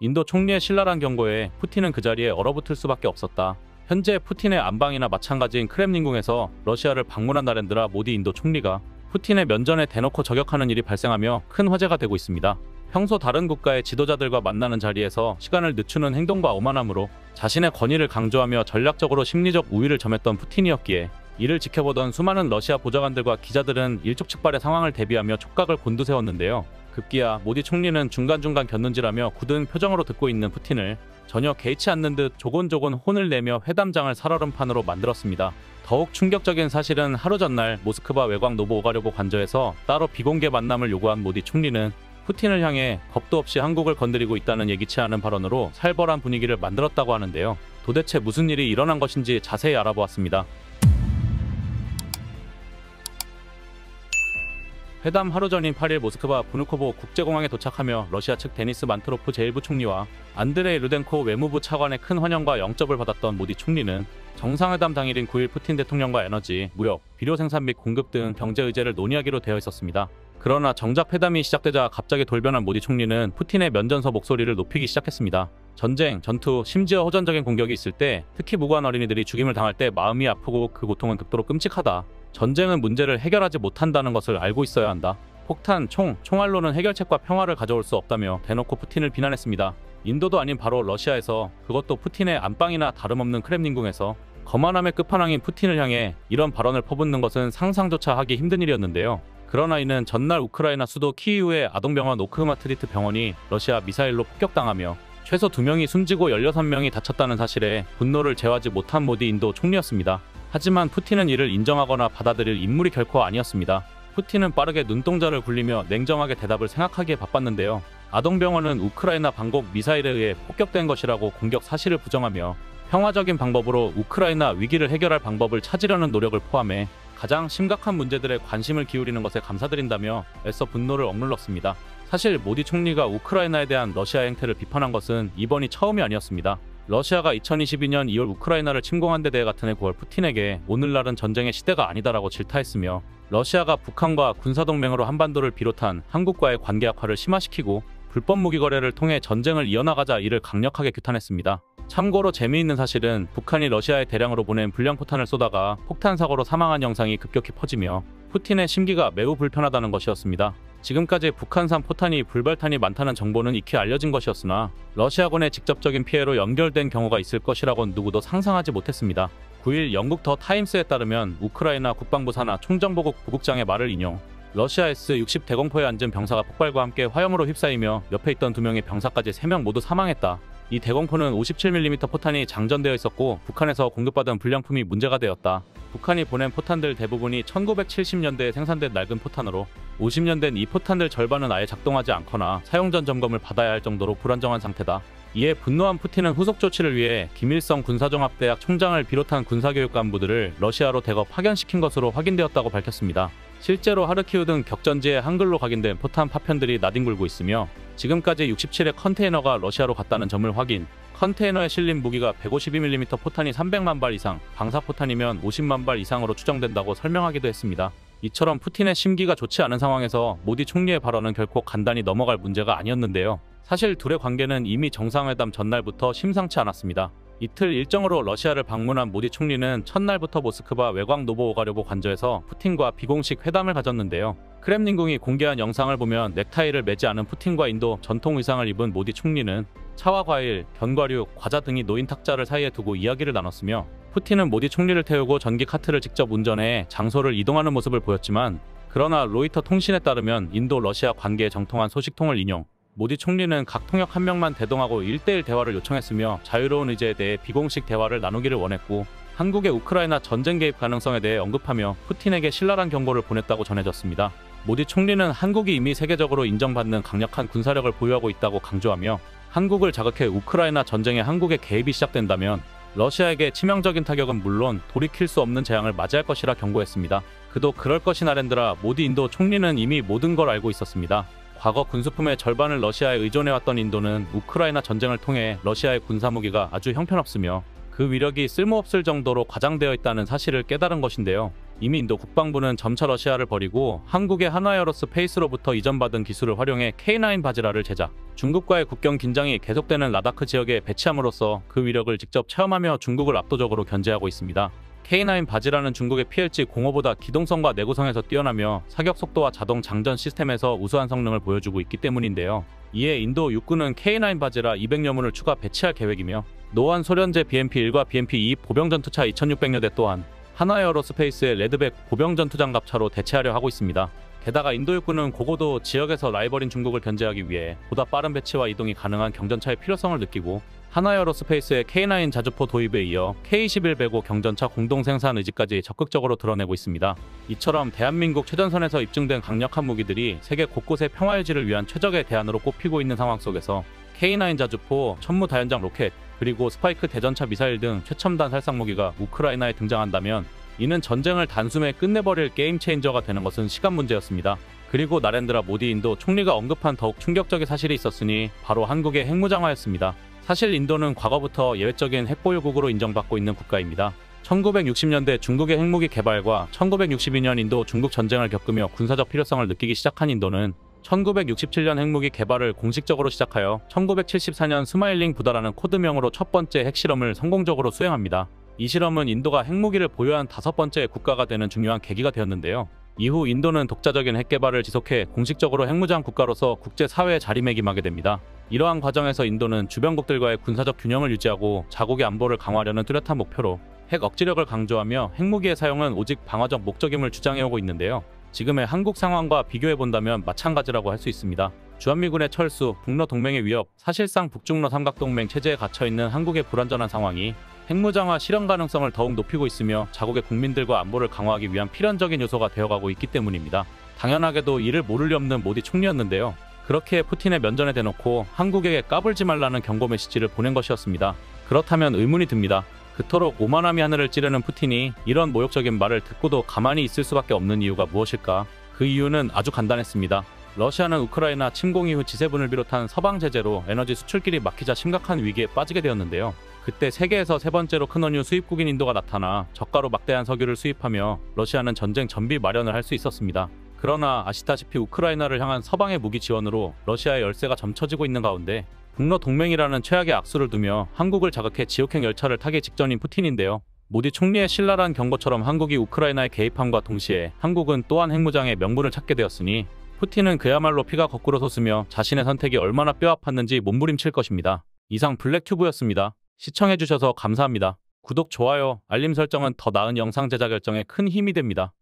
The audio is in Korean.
인도 총리의 신랄한 경고에 푸틴은 그 자리에 얼어붙을 수밖에 없었다. 현재 푸틴의 안방이나 마찬가지인 크렘린궁에서 러시아를 방문한 나렌드라 모디 인도 총리가 푸틴의 면전에 대놓고 저격하는 일이 발생하며 큰 화제가 되고 있습니다. 평소 다른 국가의 지도자들과 만나는 자리에서 시간을 늦추는 행동과 오만함으로 자신의 권위를 강조하며 전략적으로 심리적 우위를 점했던 푸틴이었기에 이를 지켜보던 수많은 러시아 보좌관들과 기자들은 일촉즉발의 상황을 대비하며 촉각을 곤두세웠는데요. 급기야 모디 총리는 중간중간 곁눈질하며 굳은 표정으로 듣고 있는 푸틴을 전혀 개의치 않는 듯 조곤조곤 혼을 내며 회담장을 살얼음판으로 만들었습니다. 더욱 충격적인 사실은 하루 전날 모스크바 외곽 노보오가려고 관저에서 따로 비공개 만남을 요구한 모디 총리는 푸틴을 향해 겁도 없이 한국을 건드리고 있다는 예기치 않은 발언으로 살벌한 분위기를 만들었다고 하는데요. 도대체 무슨 일이 일어난 것인지 자세히 알아보았습니다. 회담 하루 전인 8일 모스크바 부누코보 국제공항에 도착하며 러시아 측 데니스 만트로프 제1부총리와 안드레이 루덴코 외무부 차관의 큰 환영과 영접을 받았던 모디 총리는 정상회담 당일인 9일 푸틴 대통령과 에너지, 무역, 비료 생산 및 공급 등 경제 의제를 논의하기로 되어 있었습니다. 그러나 정작 회담이 시작되자 갑자기 돌변한 모디 총리는 푸틴의 면전서 목소리를 높이기 시작했습니다. 전쟁, 전투, 심지어 호전적인 공격이 있을 때, 특히 무고한 어린이들이 죽임을 당할 때 마음이 아프고 그 고통은 극도로 끔찍하다. 전쟁은 문제를 해결하지 못한다는 것을 알고 있어야 한다. 폭탄, 총알로는 해결책과 평화를 가져올 수 없다며 대놓고 푸틴을 비난했습니다. 인도도 아닌 바로 러시아에서, 그것도 푸틴의 안방이나 다름없는 크렘린궁에서 거만함의 끝판왕인 푸틴을 향해 이런 발언을 퍼붓는 것은 상상조차 하기 힘든 일이었는데요. 그러나 이는 전날 우크라이나 수도 키이우의 아동병원 오크흐마트리트 병원이 러시아 미사일로 폭격당하며 최소 2명이 숨지고 16명이 다쳤다는 사실에 분노를 제어하지 못한 모디 인도 총리였습니다. 하지만 푸틴은 이를 인정하거나 받아들일 인물이 결코 아니었습니다. 푸틴은 빠르게 눈동자를 굴리며 냉정하게 대답을 생각하기에 바빴는데요. 아동병원은 우크라이나 방공 미사일에 의해 폭격된 것이라고 공격 사실을 부정하며 평화적인 방법으로 우크라이나 위기를 해결할 방법을 찾으려는 노력을 포함해 가장 심각한 문제들에 관심을 기울이는 것에 감사드린다며 애써 분노를 억눌렀습니다. 사실 모디 총리가 우크라이나에 대한 러시아 행태를 비판한 것은 이번이 처음이 아니었습니다. 러시아가 2022년 2월 우크라이나를 침공한 데 대해 같은 해 9월 푸틴에게 오늘날은 전쟁의 시대가 아니다라고 질타했으며 러시아가 북한과 군사동맹으로 한반도를 비롯한 한국과의 관계 악화를 심화시키고 불법 무기 거래를 통해 전쟁을 이어나가자 이를 강력하게 규탄했습니다. 참고로 재미있는 사실은 북한이 러시아에 대량으로 보낸 불량포탄을 쏘다가 폭탄 사고로 사망한 영상이 급격히 퍼지며 푸틴의 심기가 매우 불편하다는 것이었습니다. 지금까지 북한산 포탄이 불발탄이 많다는 정보는 익히 알려진 것이었으나 러시아군의 직접적인 피해로 연결된 경우가 있을 것이라곤 누구도 상상하지 못했습니다. 9일 영국 더 타임스에 따르면 우크라이나 국방부 산하 총정보국 부국장의 말을 인용, 러시아 S-60 대공포에 앉은 병사가 폭발과 함께 화염으로 휩싸이며 옆에 있던 2명의 병사까지 3명 모두 사망했다. 이 대공포는 57mm 포탄이 장전되어 있었고 북한에서 공급받은 불량품이 문제가 되었다. 북한이 보낸 포탄들 대부분이 1970년대에 생산된 낡은 포탄으로 50년 된 이 포탄들 절반은 아예 작동하지 않거나 사용 전 점검을 받아야 할 정도로 불안정한 상태다. 이에 분노한 푸틴은 후속 조치를 위해 김일성 군사종합대학 총장을 비롯한 군사교육 간부들을 러시아로 대거 파견시킨 것으로 확인되었다고 밝혔습니다. 실제로 하르키우 등 격전지에 한글로 각인된 포탄 파편들이 나뒹굴고 있으며 지금까지 67의 컨테이너가 러시아로 갔다는 점을 확인, 컨테이너에 실린 무기가 152mm 포탄이 300만 발 이상, 방사포탄이면 50만 발 이상으로 추정된다고 설명하기도 했습니다. 이처럼 푸틴의 심기가 좋지 않은 상황에서 모디 총리의 발언은 결코 간단히 넘어갈 문제가 아니었는데요. 사실 둘의 관계는 이미 정상회담 전날부터 심상치 않았습니다. 이틀 일정으로 러시아를 방문한 모디 총리는 첫날부터 모스크바 외곽 노보오가려고 관저에서 푸틴과 비공식 회담을 가졌는데요. 크렘린궁이 공개한 영상을 보면 넥타이를 매지 않은 푸틴과 인도 전통 의상을 입은 모디 총리는 차와 과일, 견과류, 과자 등이 놓인 탁자를 사이에 두고 이야기를 나눴으며 푸틴은 모디 총리를 태우고 전기 카트를 직접 운전해 장소를 이동하는 모습을 보였지만 그러나 로이터 통신에 따르면 인도 러시아 관계에 정통한 소식통을 인용, 모디 총리는 각 통역 한 명만 대동하고 1대1 대화를 요청했으며 자유로운 의제에 대해 비공식 대화를 나누기를 원했고 한국의 우크라이나 전쟁 개입 가능성에 대해 언급하며 푸틴에게 신랄한 경고를 보냈다고 전해졌습니다. 모디 총리는 한국이 이미 세계적으로 인정받는 강력한 군사력을 보유하고 있다고 강조하며 한국을 자극해 우크라이나 전쟁에 한국의 개입이 시작된다면 러시아에게 치명적인 타격은 물론 돌이킬 수 없는 재앙을 맞이할 것이라 경고했습니다. 그도 그럴 것이 나랜드라 모디 인도 총리는 이미 모든 걸 알고 있었습니다. 과거 군수품의 절반을 러시아에 의존해왔던 인도는 우크라이나 전쟁을 통해 러시아의 군사무기가 아주 형편없으며 그 그 위력이 쓸모없을 정도로 과장되어 있다는 사실을 깨달은 것인데요. 이미 인도 국방부는 점차 러시아를 버리고 한국의 하나에어로스페이스로부터 이전받은 기술을 활용해 K9 바지라를 제작, 중국과의 국경 긴장이 계속되는 라다크 지역에 배치함으로써 그 위력을 직접 체험하며 중국을 압도적으로 견제하고 있습니다. K9 바지라는 중국의 PLC-05보다 기동성과 내구성에서 뛰어나며 사격 속도와 자동 장전 시스템에서 우수한 성능을 보여주고 있기 때문인데요. 이에 인도 육군은 K9 바지라 200여 문을 추가 배치할 계획이며 노한 소련제 BMP-1과 BMP-2 보병전투차 2600여 대 또한 하나에어로스페이스의 레드백 보병전투장갑차로 대체하려 하고 있습니다. 게다가 인도 육군은 고고도 지역에서 라이벌인 중국을 견제하기 위해 보다 빠른 배치와 이동이 가능한 경전차의 필요성을 느끼고 하나에어로스페이스의 K9 자주포 도입에 이어 K21 경전차 공동 생산 의지까지 적극적으로 드러내고 있습니다. 이처럼 대한민국 최전선에서 입증된 강력한 무기들이 세계 곳곳의 평화 유지를 위한 최적의 대안으로 꼽히고 있는 상황 속에서 K9 자주포, 천무 다연장 로켓, 그리고 스파이크 대전차 미사일 등 최첨단 살상 무기가 우크라이나에 등장한다면 이는 전쟁을 단숨에 끝내버릴 게임 체인저가 되는 것은 시간 문제였습니다. 그리고 나렌드라 모디 인도 총리가 언급한 더욱 충격적인 사실이 있었으니 바로 한국의 핵무장화였습니다. 사실 인도는 과거부터 예외적인 핵보유국으로 인정받고 있는 국가입니다. 1960년대 중국의 핵무기 개발과 1962년 인도 중국 전쟁을 겪으며 군사적 필요성을 느끼기 시작한 인도는 1967년 핵무기 개발을 공식적으로 시작하여 1974년 스마일링 부다라는 코드명으로 첫 번째 핵실험을 성공적으로 수행합니다. 이 실험은 인도가 핵무기를 보유한 5번째 국가가 되는 중요한 계기가 되었는데요. 이후 인도는 독자적인 핵개발을 지속해 공식적으로 핵무장 국가로서 국제사회에 자리매김하게 됩니다. 이러한 과정에서 인도는 주변국들과의 군사적 균형을 유지하고 자국의 안보를 강화하려는 뚜렷한 목표로 핵 억지력을 강조하며 핵무기의 사용은 오직 방어적 목적임을 주장해오고 있는데요. 지금의 한국 상황과 비교해본다면 마찬가지라고 할 수 있습니다. 주한미군의 철수, 북러 동맹의 위협, 사실상 북중러 삼각동맹 체제에 갇혀있는 한국의 불안전한 상황이 핵무장화 실현 가능성을 더욱 높이고 있으며 자국의 국민들과 안보를 강화하기 위한 필연적인 요소가 되어가고 있기 때문입니다. 당연하게도 이를 모를 리 없는 모디 총리였는데요. 그렇게 푸틴의 면전에 대놓고 한국에게 까불지 말라는 경고 메시지를 보낸 것이었습니다. 그렇다면 의문이 듭니다. 그토록 오만함이 하늘을 찌르는 푸틴이 이런 모욕적인 말을 듣고도 가만히 있을 수밖에 없는 이유가 무엇일까? 그 이유는 아주 간단했습니다. 러시아는 우크라이나 침공 이후 G7을 비롯한 서방 제재로 에너지 수출길이 막히자 심각한 위기에 빠지게 되었는데요. 그때 세계에서 세 번째로 큰 원유 수입국인 인도가 나타나 저가로 막대한 석유를 수입하며 러시아는 전쟁 전비 마련을 할 수 있었습니다. 그러나 아시다시피 우크라이나를 향한 서방의 무기 지원으로 러시아의 열세가 점쳐지고 있는 가운데 북러 동맹이라는 최악의 악수를 두며 한국을 자극해 지옥행 열차를 타기 직전인 푸틴인데요. 모디 총리의 신랄한 경고처럼 한국이 우크라이나에 개입함과 동시에 한국은 또한 핵무장의 명분을 찾게 되었으니 푸틴은 그야말로 피가 거꾸로 솟으며 자신의 선택이 얼마나 뼈아팠는지 몸부림칠 것입니다. 이상 블랙튜브였습니다. 시청해주셔서 감사합니다. 구독, 좋아요, 알림 설정은 더 나은 영상 제작 결정에 큰 힘이 됩니다.